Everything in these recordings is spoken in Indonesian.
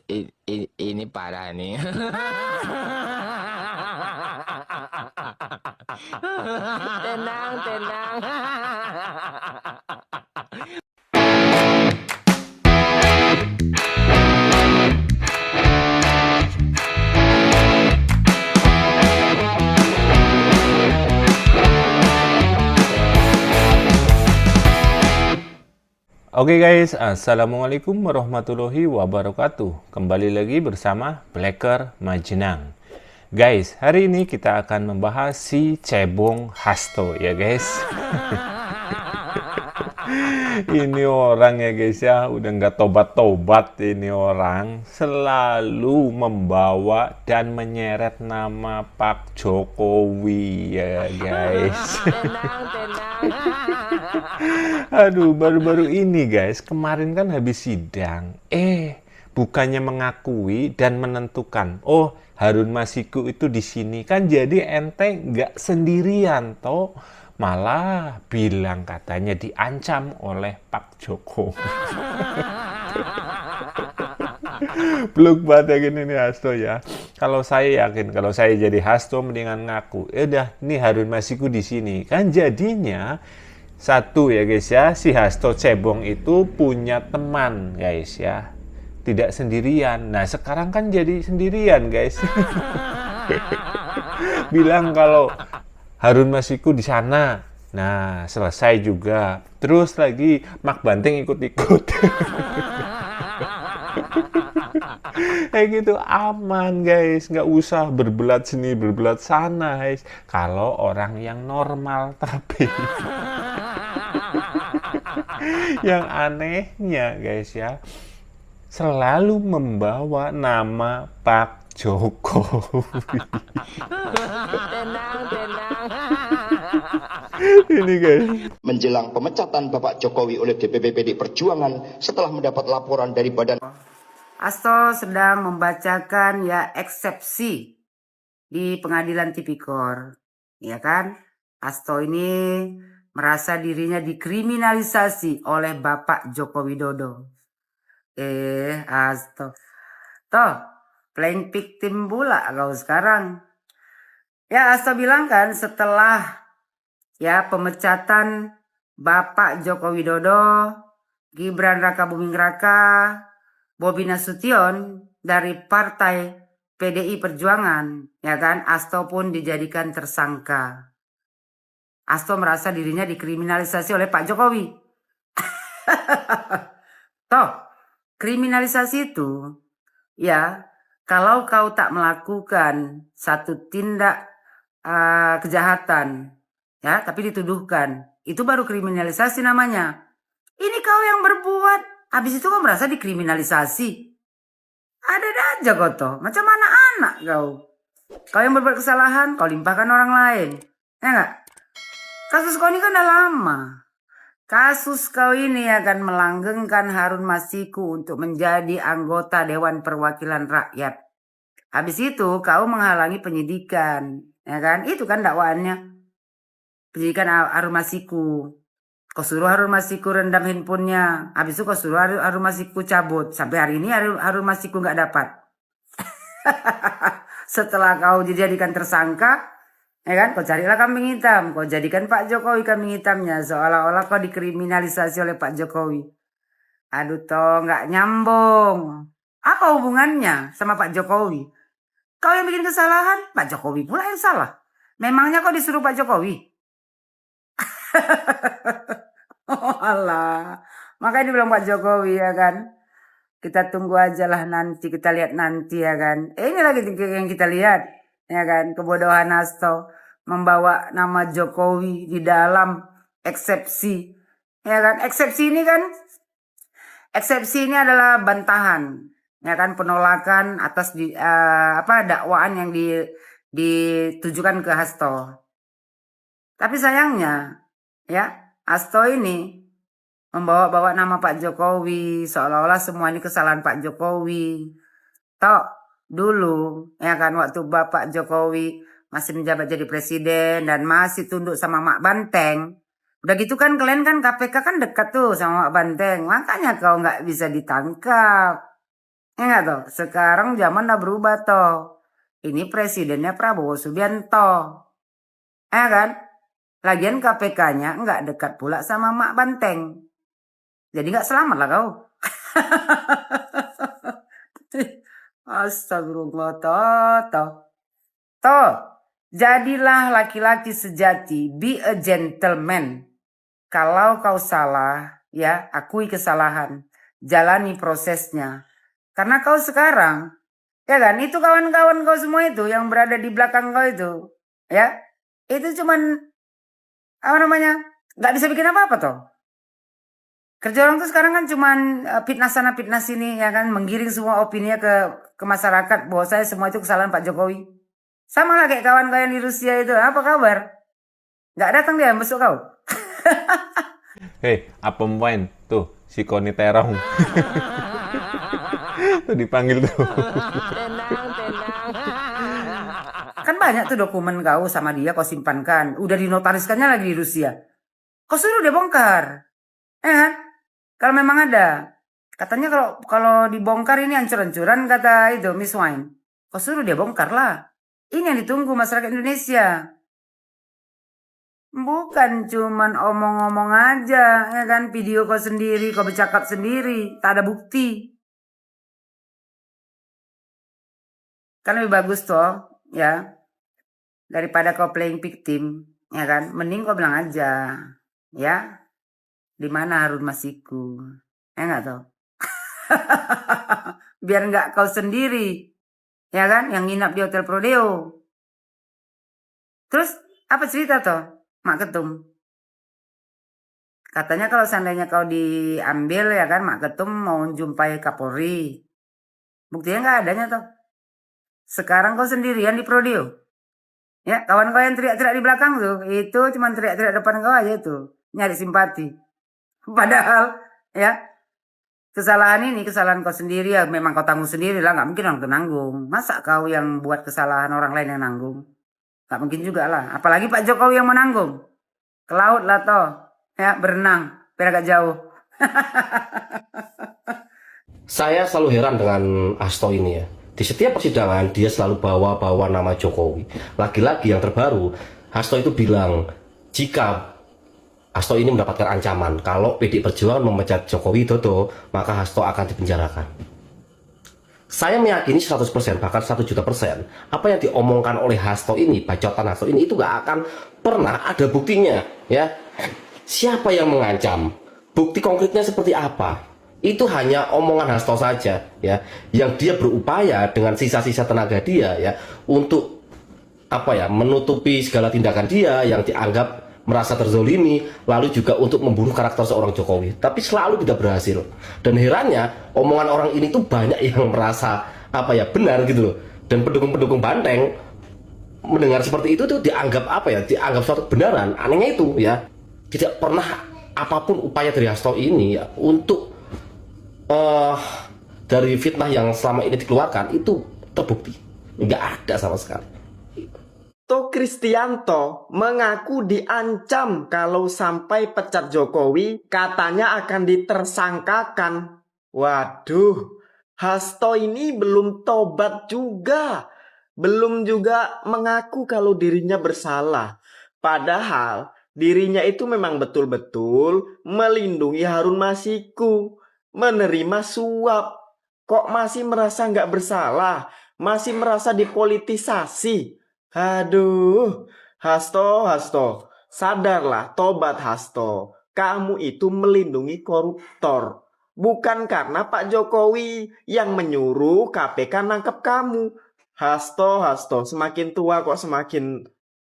ini parah nih. Tenang, tenang. Oke guys, Assalamualaikum warahmatullahi wabarakatuh. Kembali lagi bersama Blacker Majenang. Guys, hari ini kita akan membahas si cebong Hasto ya guys. Ini orang ya guys ya, udah nggak tobat-tobat ini orang. Selalu membawa dan menyeret nama Pak Jokowi ya guys. Tenang, tenang. Aduh, baru-baru ini guys, kemarin kan habis sidang. Bukannya mengakui dan menentukan, oh Harun Masiku itu di sini kan, jadi ente nggak sendirian toh. Malah bilang katanya diancam oleh Pak Jokowi. Blok banget ya gini nih Hasto ya. Kalau saya yakin, kalau saya jadi Hasto mendingan ngaku. Udah, nih Harun Masiku di sini. Kan jadinya satu ya guys ya, si Hasto cebong itu punya teman guys ya. Tidak sendirian. Nah, sekarang kan jadi sendirian guys. Bilang kalau Harun Masiku di sana. Nah, selesai juga. Terus lagi Mak Banteng ikut-ikut. Kayak gitu aman guys, nggak usah berbelat sini berbelat sana guys. Kalau orang yang normal tapi yang anehnya guys ya, selalu membawa nama Pak Jokowi. Tenang, tenang. Ini guys. Menjelang pemecatan Bapak Jokowi oleh DPP PD Perjuangan setelah mendapat laporan dari Badan Hasto sedang membacakan ya eksepsi di pengadilan tipikor, ya kan? Hasto ini merasa dirinya dikriminalisasi oleh Bapak Joko Widodo. Hasto, toh playing victim pula kau sekarang. Ya Hasto bilang kan setelah ya pemecatan Bapak Joko Widodo, Gibran Raka Buming Raka, Bobi Nasution dari Partai PDI Perjuangan, ya kan? Hasto pun dijadikan tersangka. Hasto merasa dirinya dikriminalisasi oleh Pak Jokowi. Toh, kriminalisasi itu, ya, kalau kau tak melakukan satu tindak kejahatan, ya, tapi dituduhkan, itu baru kriminalisasi namanya. Ini kau yang berbuat, habis itu kau merasa dikriminalisasi. Ada aja kau toh, macam mana anak kau. Kau yang berbuat kesalahan, kau limpahkan orang lain. Ya enggak? Kasus kau ini kan udah lama. Kasus kau ini akan melanggengkan Harun Masiku untuk menjadi anggota Dewan Perwakilan Rakyat. Habis itu kau menghalangi penyidikan. Ya kan? Itu kan dakwaannya. Penyidikan Harun Masiku. Kau suruh Harun Masiku rendam handphonenya. Habis itu kau suruh Harun Masiku cabut. Sampai hari ini Harun Masiku nggak dapat. Setelah kau dijadikan tersangka, ya kan? Kau carilah kambing hitam. Kau jadikan Pak Jokowi kambing hitamnya. Seolah-olah kau dikriminalisasi oleh Pak Jokowi. Aduh toh nggak nyambung. Apa hubungannya sama Pak Jokowi? Kau yang bikin kesalahan, Pak Jokowi pula yang salah. Memangnya kau disuruh Pak Jokowi? Oh alah, makanya dibilang Pak Jokowi ya kan. Kita tunggu aja lah nanti, kita lihat nanti ya kan. Ini lagi yang kita lihat ya kan, kebodohan Hasto membawa nama Jokowi di dalam eksepsi. Ya kan, eksepsi ini adalah bantahan ya kan, penolakan atas dakwaan yang ditujukan ke Hasto. Tapi sayangnya ya, Hasto ini membawa-bawa nama Pak Jokowi, seolah-olah semua ini kesalahan Pak Jokowi. Tok, dulu ya kan waktu Bapak Jokowi masih menjabat jadi presiden dan masih tunduk sama Mak Banteng. Udah gitu kan kalian kan KPK kan dekat tuh sama Mak Banteng, makanya kau nggak bisa ditangkap. Ingat toh, sekarang zaman udah berubah toh. Ini presidennya Prabowo Subianto. Kan? Lagian KPK-nya nggak dekat pula sama Mak Banteng. Jadi nggak selamat lah kau. Astagfirullah, toh. Jadilah laki-laki sejati, be a gentleman. Kalau kau salah, ya akui kesalahan, jalani prosesnya. Karena kau sekarang, ya kan, itu kawan-kawan kau semua itu yang berada di belakang kau itu, ya, itu cuman apa namanya, nggak bisa bikin apa-apa toh. Kerja orang tuh sekarang kan cuman fitnah sana fitnah sini, ya kan, menggiring semua opini ke masyarakat bahwa saya semua itu kesalahan Pak Jokowi. Sama lah kayak kawan kau yang di Rusia itu, apa kabar? Nggak datang dia besok kau. Hei, apa poin tuh si Koni Terong? Tuh dipanggil tuh. Tenang, tenang. Kan banyak tuh dokumen kau sama dia kau simpankan. Udah dinotariskannya lagi di Rusia. Kau suruh dia bongkar. Kan? Kalau memang ada. Katanya kalau dibongkar ini hancur-hancuran kata itu Miss Wine. Kau suruh dia bongkar lah. Ini yang ditunggu masyarakat Indonesia. Bukan cuman omong-omong aja, ya kan? Video kau sendiri, kau bercakap sendiri, tak ada bukti. Kan lebih bagus toh, ya. Daripada kau playing victim, ya kan? Mending kau bilang aja, ya. Di mana Harun Masiku? Enggak toh? Biar enggak kau sendiri, ya kan? Yang nginap di Hotel Prodeo. Terus apa cerita toh? Mak Ketum. Katanya kalau seandainya kau diambil ya kan Mak Ketum mau jumpai Kapolri. Buktinya nggak adanya toh. Sekarang kau sendirian di Prodeo. Ya, kawan kau yang teriak-teriak di belakang tuh, itu cuma teriak-teriak depan kau aja tuh, nyari simpati. Padahal ya kesalahan ini kesalahan kau sendiri ya, memang kau tanggung sendiri lah, nggak mungkin orang tuh nanggung. Masa kau yang buat kesalahan orang lain yang nanggung? Gak mungkin juga lah. Apalagi Pak Jokowi yang menanggung. Ke laut lah toh. Ya berenang. Biar agak jauh. Saya selalu heran dengan Hasto ini ya. Di setiap persidangan dia selalu bawa-bawa nama Jokowi. Lagi-lagi yang terbaru, Hasto itu bilang jika Hasto ini mendapatkan ancaman kalau PDI Perjuangan memecat Jokowi Dodo, maka Hasto akan dipenjarakan. Saya meyakini 100%, bahkan 1.000.000%, apa yang diomongkan oleh Hasto ini, bacotan Hasto ini, itu gak akan pernah ada buktinya. Ya, siapa yang mengancam? Bukti konkretnya seperti apa? Itu hanya omongan Hasto saja, ya, yang dia berupaya dengan sisa-sisa tenaga dia, ya, untuk apa ya, menutupi segala tindakan dia yang dianggap merasa terzolimi, lalu juga untuk membunuh karakter seorang Jokowi, tapi selalu tidak berhasil. Dan herannya omongan orang ini tuh banyak yang merasa apa ya, benar gitu loh. Dan pendukung-pendukung Banteng mendengar seperti itu tuh dianggap apa ya, dianggap suatu kebenaran. Anehnya itu ya, tidak pernah apapun upaya dari Hasto ini ya untuk dari fitnah yang selama ini dikeluarkan itu terbukti, nggak ada sama sekali. Kristianto mengaku diancam kalau sampai pecat Jokowi, katanya akan ditersangkakan. Waduh, Hasto ini belum tobat juga. Belum juga mengaku kalau dirinya bersalah. Padahal dirinya itu memang betul-betul melindungi Harun Masiku, menerima suap. Kok masih merasa nggak bersalah? Masih merasa dipolitisasi? Aduh, Hasto, sadarlah, tobat Hasto. Kamu itu melindungi koruptor. Bukan karena Pak Jokowi yang menyuruh KPK nangkep kamu. Hasto, semakin tua kok semakin...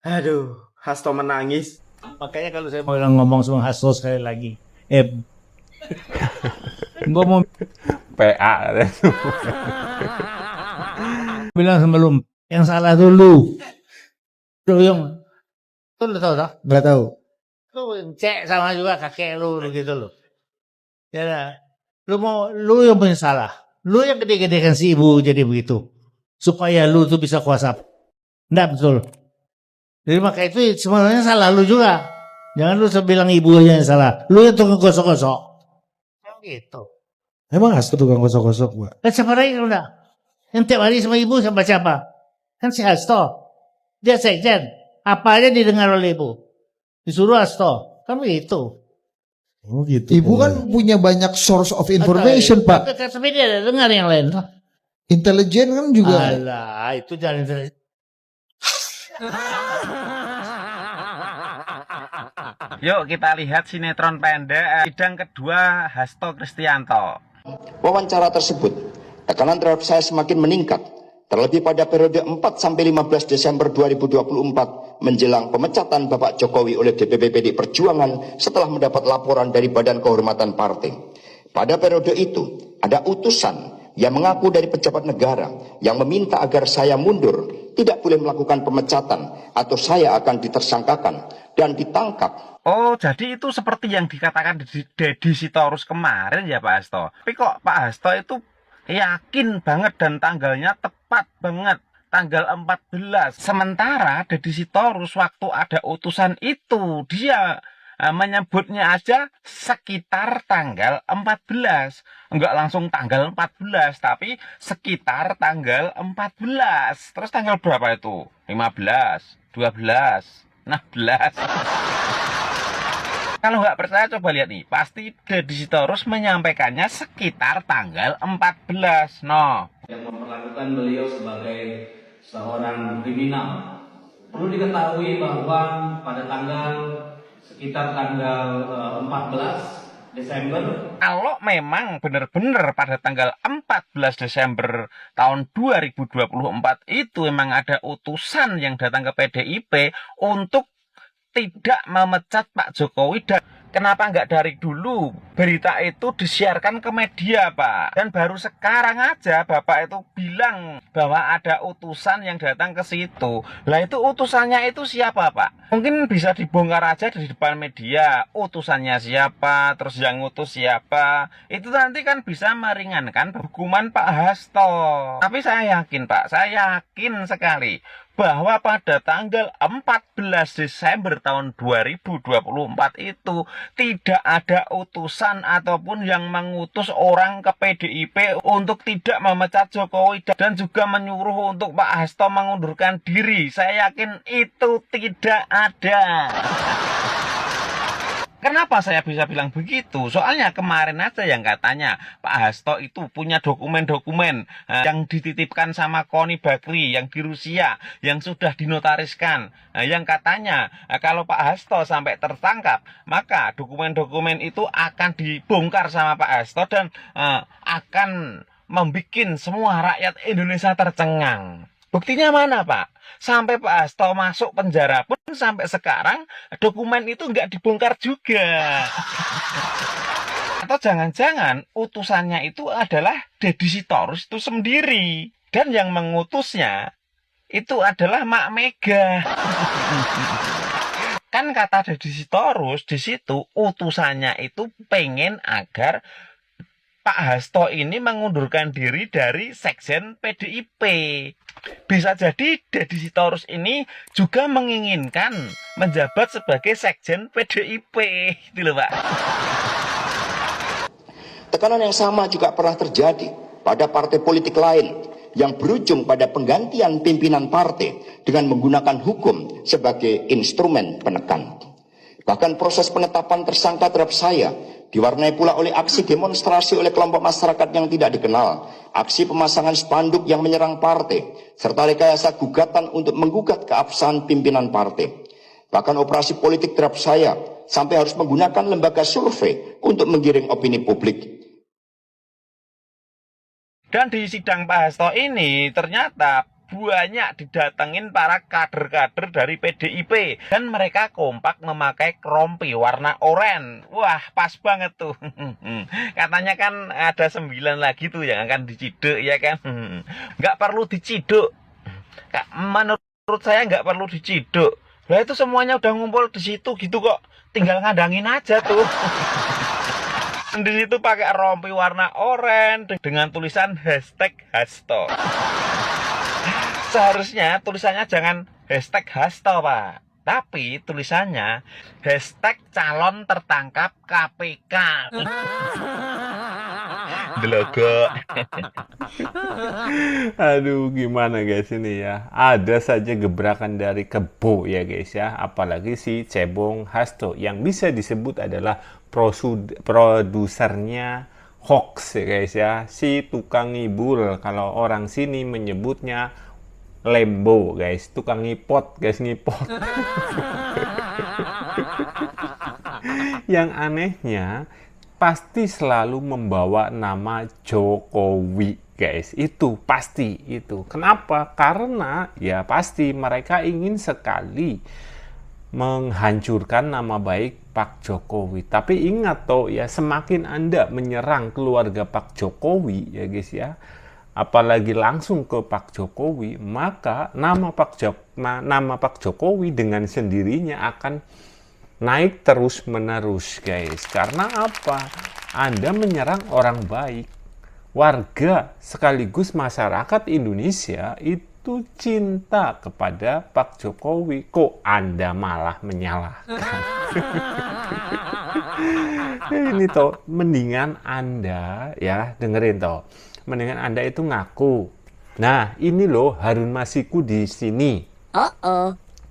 Aduh, Hasto menangis. Makanya kalau saya mau ngomong sama Hasto sekali lagi, gue mau PA. bilang sama lu, yang salah tuh lu yang lu tahu tak? Nggak tahu. Lu cek sama juga kakek lu gitu loh. Ya, lu yang punya salah. Lu yang gede-gedekan si ibu jadi begitu, supaya lu tuh bisa kuasa. Nggak betul. Jadi maka itu sebenarnya salah lu juga. Jangan lu bilang ibu aja yang salah. Lu yang tukang gosok-gosok. Gitu. Emang Hasto tukang gosok-gosok, Pak? Kan siapa lagi kalau enggak? Yang tiap hari sama ibu sama siapa? Kan si Hasto. Dia sekjen. Apa aja didengar oleh ibu. Disuruh Hasto. Kan begitu. Oh gitu. Ibu kan punya banyak source of information, Pak. Tapi dia ada dengar yang lain. Intelijen kan juga. Alah, itu jangan intelijen. Yuk kita lihat sinetron pendek sidang kedua Hasto Kristianto. Wawancara tersebut, tekanan terhadap saya semakin meningkat, terlebih pada periode 4-15 Desember 2024 menjelang pemecatan Bapak Jokowi oleh DPP PDI Perjuangan setelah mendapat laporan dari Badan Kehormatan Partai. Pada periode itu, ada utusan yang mengaku dari pejabat negara yang meminta agar saya mundur, tidak boleh melakukan pemecatan atau saya akan ditersangkakan dan ditangkap. Oh, jadi itu seperti yang dikatakan Deddy Sitorus kemarin ya Pak Hasto. Tapi kok Pak Hasto itu yakin banget dan tanggalnya tepat banget, tanggal 14. Sementara Deddy Sitorus waktu ada utusan itu, dia menyebutnya aja sekitar tanggal 14. Enggak langsung tanggal 14, tapi sekitar tanggal 14. Terus tanggal berapa itu? 15, 12, 16. Kalau nggak percaya coba lihat nih, pasti Deddy Sitorus menyampaikannya sekitar tanggal 14. No. Yang memperlakukan beliau sebagai seorang kriminal. Perlu diketahui bahwa pada sekitar tanggal 14 Desember. Kalau memang benar-benar pada tanggal 14 Desember tahun 2024 itu memang ada utusan yang datang ke PDIP untuk tidak memecat Pak Jokowi, dan kenapa nggak dari dulu berita itu disiarkan ke media Pak? Dan baru sekarang aja Bapak itu bilang bahwa ada utusan yang datang ke situ. Lah itu utusannya itu siapa Pak? Mungkin bisa dibongkar aja di depan media. Utusannya siapa, terus yang utus siapa. Itu nanti kan bisa meringankan hukuman Pak Hasto. Tapi saya yakin Pak, saya yakin sekali bahwa pada tanggal 14 Desember tahun 2024 itu tidak ada utusan ataupun yang mengutus orang ke PDIP untuk tidak memecat Jokowi dan juga menyuruh untuk Pak Hasto mengundurkan diri. Saya yakin itu tidak ada. Kenapa saya bisa bilang begitu? Soalnya kemarin aja yang katanya Pak Hasto itu punya dokumen-dokumen yang dititipkan sama Koni Bakri yang di Rusia, yang sudah dinotariskan. Yang katanya kalau Pak Hasto sampai tertangkap, maka dokumen-dokumen itu akan dibongkar sama Pak Hasto dan akan membuat semua rakyat Indonesia tercengang. Buktinya mana Pak? Sampai Pak Hasto masuk penjara pun sampai sekarang dokumen itu nggak dibongkar juga. Atau jangan-jangan utusannya itu adalah Deddy Sitorus itu sendiri. Dan yang mengutusnya itu adalah Mak Mega. Kan kata Deddy Sitorus di situ utusannya itu pengen agar Pak Hasto ini mengundurkan diri dari sekjen PDIP. Bisa jadi Deddy Sitorus ini juga menginginkan menjabat sebagai sekjen PDIP. Gitu loh Pak. Tekanan yang sama juga pernah terjadi pada partai politik lain yang berujung pada penggantian pimpinan partai dengan menggunakan hukum sebagai instrumen penekan. Bahkan proses penetapan tersangka terhadap saya diwarnai pula oleh aksi demonstrasi oleh kelompok masyarakat yang tidak dikenal, aksi pemasangan spanduk yang menyerang partai, serta rekayasa gugatan untuk menggugat keabsahan pimpinan partai. Bahkan operasi politik terhadap saya sampai harus menggunakan lembaga survei untuk menggiring opini publik. Dan di sidang Pak Hasto ini ternyata banyak didatengin para kader-kader dari PDIP dan mereka kompak memakai rompi warna oranye. Wah, pas banget tuh. Katanya kan ada 9 lagi tuh yang akan diciduk ya kan. Nggak perlu diciduk. Menurut saya nggak perlu diciduk. Lah itu semuanya udah ngumpul di situ gitu kok. Tinggal ngadangin aja tuh. Di situ pakai rompi warna oranye dengan tulisan #Hasto. Seharusnya tulisannya jangan #Hasto Pak, tapi tulisannya #calon tertangkap KPK. Delogok. Aduh, gimana guys ini ya. Ada saja gebrakan dari Kebo ya guys ya. Apalagi si Cebong Hasto yang bisa disebut adalah produsernya hoax ya guys ya. Si tukang ngibul, kalau orang sini menyebutnya Lembo guys. Tukang ngipot guys, ngipot. Yang anehnya pasti selalu membawa nama Jokowi guys, itu pasti itu. Kenapa? Karena ya pasti mereka ingin sekali menghancurkan nama baik Pak Jokowi. Tapi ingat toh ya, semakin Anda menyerang keluarga Pak Jokowi ya guys ya, apalagi langsung ke Pak Jokowi, maka nama Pak Jokowi dengan sendirinya akan naik terus menerus guys. Karena apa? Anda menyerang orang baik. Warga sekaligus masyarakat Indonesia itu cinta kepada Pak Jokowi. Kok Anda malah menyalahkan? Ini toh, mendingan Anda ya dengerin toh. Mendingan Anda itu ngaku. Nah, ini loh Harun Masiku di sini.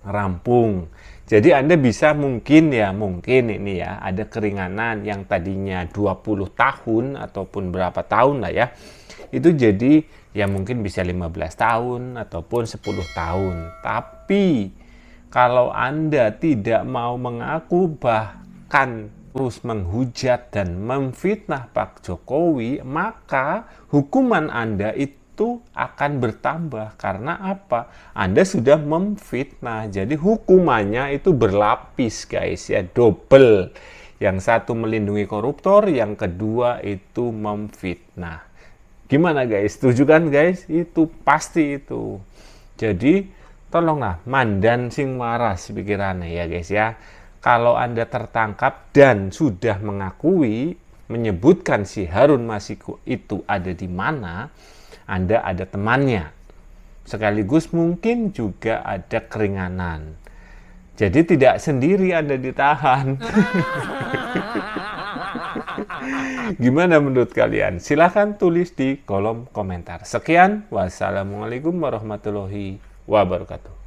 Rampung. Jadi Anda bisa mungkin ini ya, ada keringanan yang tadinya 20 tahun ataupun berapa tahun lah ya. Itu jadi ya mungkin bisa 15 tahun ataupun 10 tahun. Tapi kalau Anda tidak mau mengaku, bahkan terus menghujat dan memfitnah Pak Jokowi, maka hukuman Anda itu akan bertambah. Karena apa? Anda sudah memfitnah. Jadi hukumannya itu berlapis guys ya, double. Yang satu melindungi koruptor, yang kedua itu memfitnah. Gimana guys? Setuju kan guys? Itu pasti itu. Jadi tolonglah mandan sing waras pikirannya ya guys ya. Kalau Anda tertangkap dan sudah mengakui, menyebutkan si Harun Masiku itu ada di mana, Anda ada temannya. Sekaligus mungkin juga ada keringanan. Jadi tidak sendiri Anda ditahan. Gimana menurut kalian? Silahkan tulis di kolom komentar. Sekian, wassalamualaikum warahmatullahi wabarakatuh.